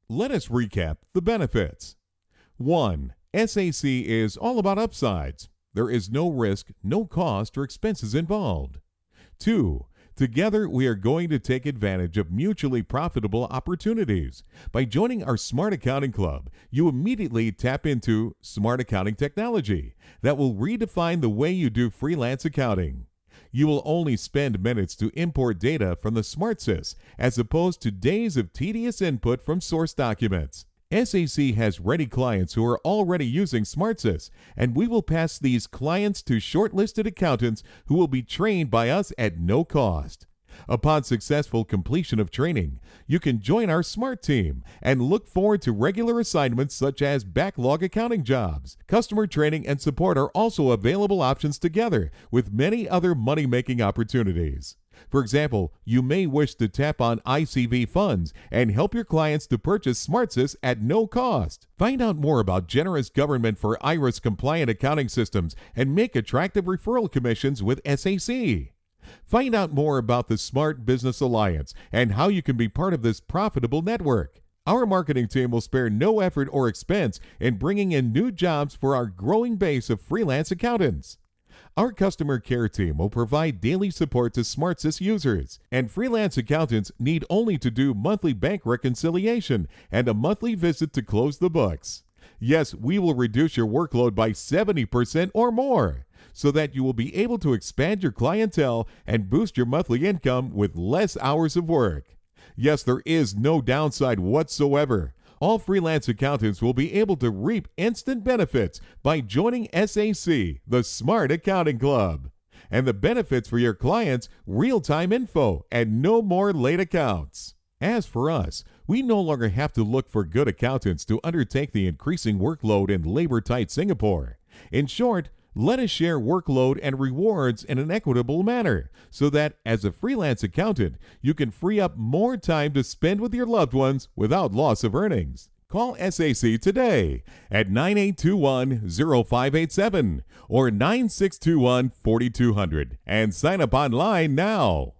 Let us recap the benefits. 1. SAC is all about upsides. There is no risk, no cost, or expenses involved. 2. Together, we are going to take advantage of mutually profitable opportunities. By joining our Smart Accounting Club, you immediately tap into smart accounting technology that will redefine the way you do freelance accounting. You will only spend minutes to import data from the SmartSys as opposed to days of tedious input from source documents. SAC has ready clients who are already using SmartSys, and we will pass these clients to shortlisted accountants who will be trained by us at no cost. Upon successful completion of training, you can join our Smart team and look forward to regular assignments such as backlog accounting jobs. Customer training and support are also available options together with many other money-making opportunities. For example, you may wish to tap on ICV funds and help your clients to purchase SmartSys at no cost. Find out more about generous government for IRS compliant accounting systems and make attractive referral commissions with SAC. Find out more about the Smart Business Alliance and how you can be part of this profitable network. Our marketing team will spare no effort or expense in bringing in new jobs for our growing base of freelance accountants. Our customer care team will provide daily support to SmartSys users, and freelance accountants need only to do monthly bank reconciliation and a monthly visit to close the books. Yes, we will reduce your workload by 70% or more, so that you will be able to expand your clientele and boost your monthly income with less hours of work. Yes, there is no downside whatsoever. All freelance accountants will be able to reap instant benefits by joining SAC, the Smart Accounting Club. And the benefits for your clients, real-time info, and no more late accounts. As for us, we no longer have to look for good accountants to undertake the increasing workload in labor-tight Singapore. In short, let us share workload and rewards in an equitable manner so that, as a freelance accountant, you can free up more time to spend with your loved ones without loss of earnings. Call SAC today at 9821-0587 or 9621-4200 and sign up online now.